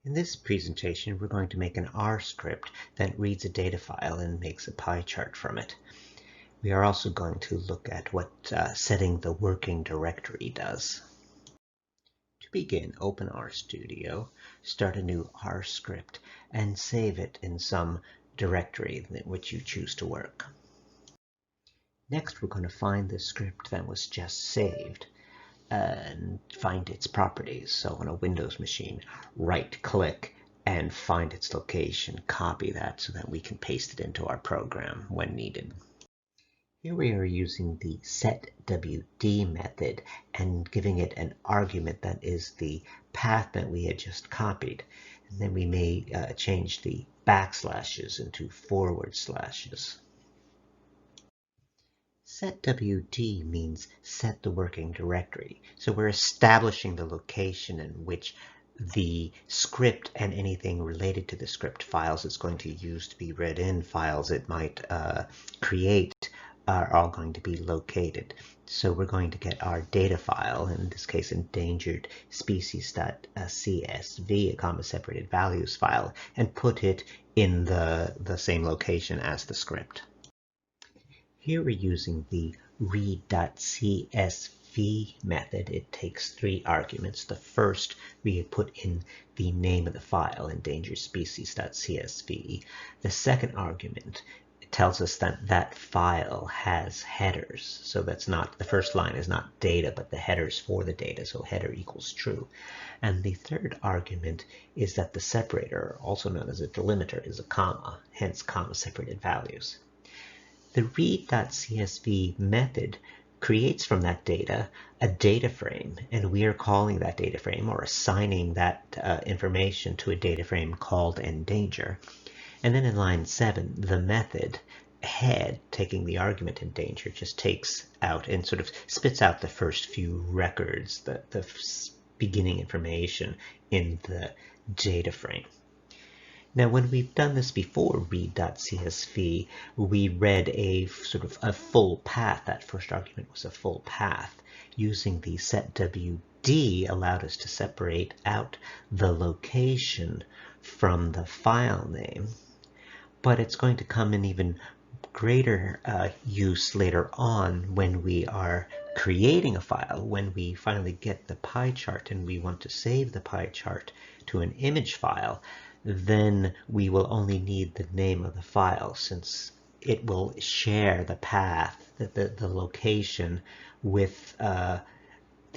In this presentation, we're going to make an R script that reads a data file and makes a pie chart from it. We are also going to look at what setting the working directory does. To begin, open RStudio, start a new R script, and save it in some directory in which you choose to work. Next, we're going to find the script that was just saved and find its properties. So on a Windows machine, right-click and find its location, copy that so that we can paste it into our program when needed. Here we are using the setwd method and giving it an argument that is the path that we had just copied. And then we may change the backslashes into forward slashes. setwd means set the working directory. So we're establishing the location in which the script and anything related to the script, files it's going to use to be read in, files it might create, are all going to be located. So we're going to get our data file, in this case endangered species.csv, a comma separated values file, and put it in the same location as the script. Here we're using the read.csv method. It takes 3 arguments. The first, we put in the name of the file, endangered species.csv. The second argument tells us that that file has headers. So that's not, the first line is not data, but the headers for the data. So header equals true. And the third argument is that the separator, also known as a delimiter, is a comma, hence comma separated values. The read.csv method creates from that data a data frame, and we are calling that data frame or assigning that information to a data frame called endanger. And then in line 7, the method head, taking the argument endanger, just takes out and sort of spits out the first few records, the beginning information in the data frame. Now, when we've done this before, read.csv, we read a sort of a full path. That first argument was a full path. Using the setwd allowed us to separate out the location from the file name. But it's going to come in even greater use later on when we are creating a file, when we finally get the pie chart and we want to save the pie chart to an image file. Then we will only need the name of the file, since it will share the path, the location with the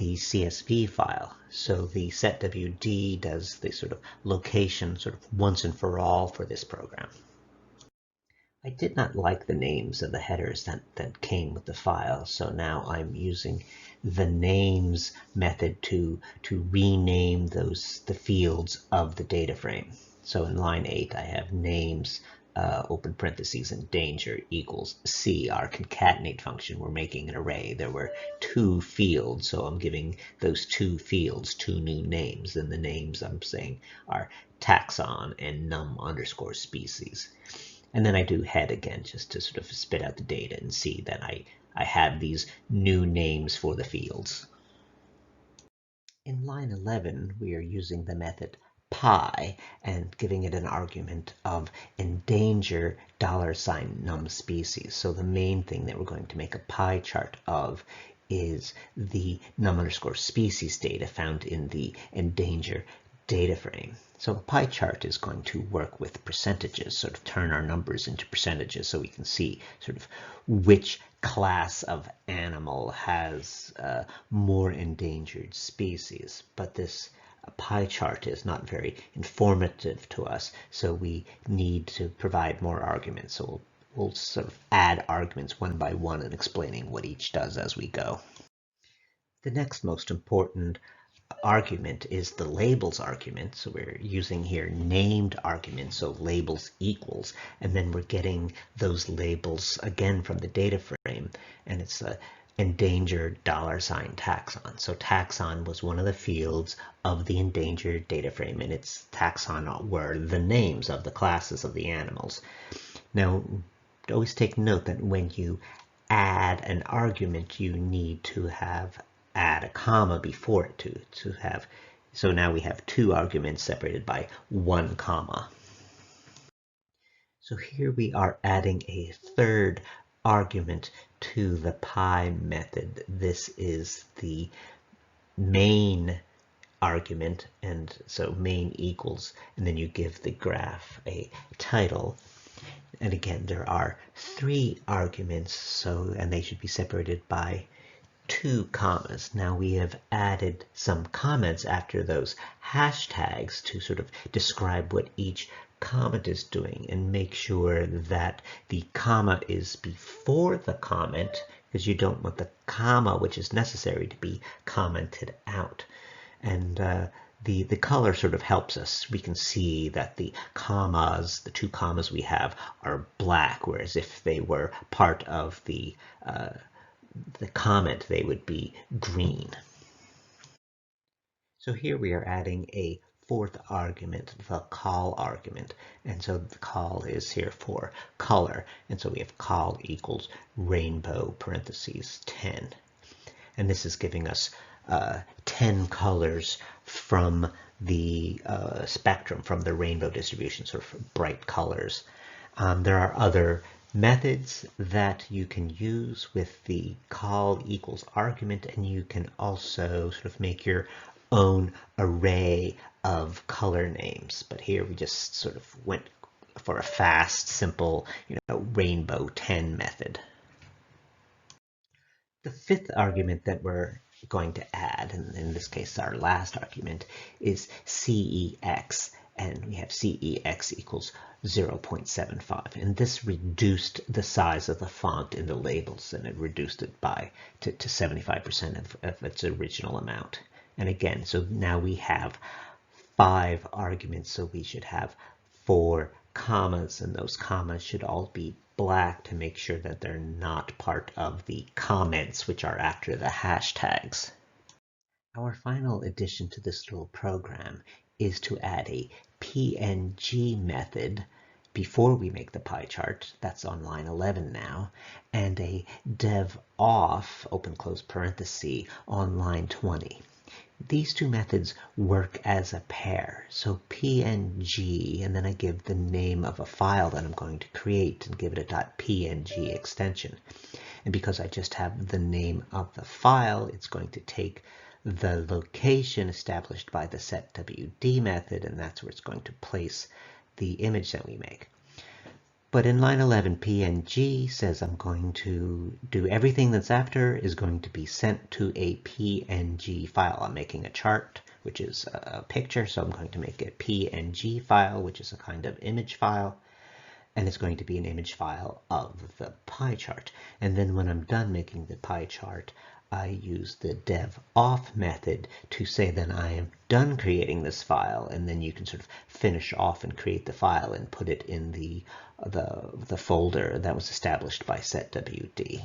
CSV file. So the setwd does the sort of location sort of once and for all for this program. I did not like the names of the headers that came with the file, so now I'm using the names method to rename the fields of the data frame. So in line 8, I have names, open parentheses, endanger equals C, our concatenate function. We're making an array. There were 2 fields, so I'm giving those 2 fields 2 new names. And the names I'm saying are taxon and num_species. And then I do head again, just to sort of spit out the data and see that I have these new names for the fields. In line 11, we are using the method pie and giving it an argument of endanger $num_species. So the main thing that we're going to make a pie chart of is the num_species data found in the endanger data frame. So a pie chart is going to work with percentages, sort of turn our numbers into percentages so we can see sort of which class of animal has more endangered species. But this pie chart is not very informative to us, so we need to provide more arguments. So we'll sort of add arguments one by one and explaining what each does as we go. The next most important argument is the labels argument. So we're using here named arguments, so labels equals, and then we're getting those labels again from the data frame, and it's the endangered $taxon. So taxon was one of the fields of the endangered data frame, and its taxon were the names of the classes of the animals. Now, always take note that when you add an argument, you need to add a comma before it to have So now we have two arguments separated by 1 comma. So here we are adding a third argument to the pie method. This is the main argument, and so main equals, and then you give the graph a title. And again, there are 3 arguments, and they should be separated by 2 commas. Now we have added some comments after those hashtags to sort of describe what each comment is doing and make sure that the comma is before the comment, because you don't want the comma, which is necessary, to be commented out. And the color sort of helps us. We can see that the commas, the 2 commas we have, are black, whereas if they were part of the comment, they would be green. So here we are adding a 4th argument, the call argument. And so the call is here for color. And so we have call equals rainbow parentheses 10. And this is giving us 10 colors from the spectrum, from the rainbow distribution, sort of bright colors. There are other methods that you can use with the call equals argument, and you can also sort of make your own array of color names. But here we just sort of went for a fast, simple, rainbow 10 method. The 5th argument that we're going to add, and in this case our last argument, is CEX, and we have CEX equals 0.75, and this reduced the size of the font in the labels, and it reduced it to 75% of its original amount. And again, so now we have 5 arguments, so we should have 4 commas, and those commas should all be black to make sure that they're not part of the comments, which are after the hashtags. Our final addition to this little program is to add a PNG method before we make the pie chart. That's on line 11 now, and a dev.off, open close parenthesis, on line 20. These 2 methods work as a pair. So PNG, and then I give the name of a file that I'm going to create and give it a .png extension. And because I just have the name of the file, it's going to take the location established by the setwd method, and that's where it's going to place the image that we make. But in line 11, PNG says I'm going to do everything that's after is going to be sent to a PNG file. I'm making a chart, which is a picture, so I'm going to make a PNG file, which is a kind of image file, and it's going to be an image file of the pie chart. And then when I'm done making the pie chart, I use the dev.off method to say that I am done creating this file, and then you can sort of finish off and create the file and put it in the folder that was established by setwd.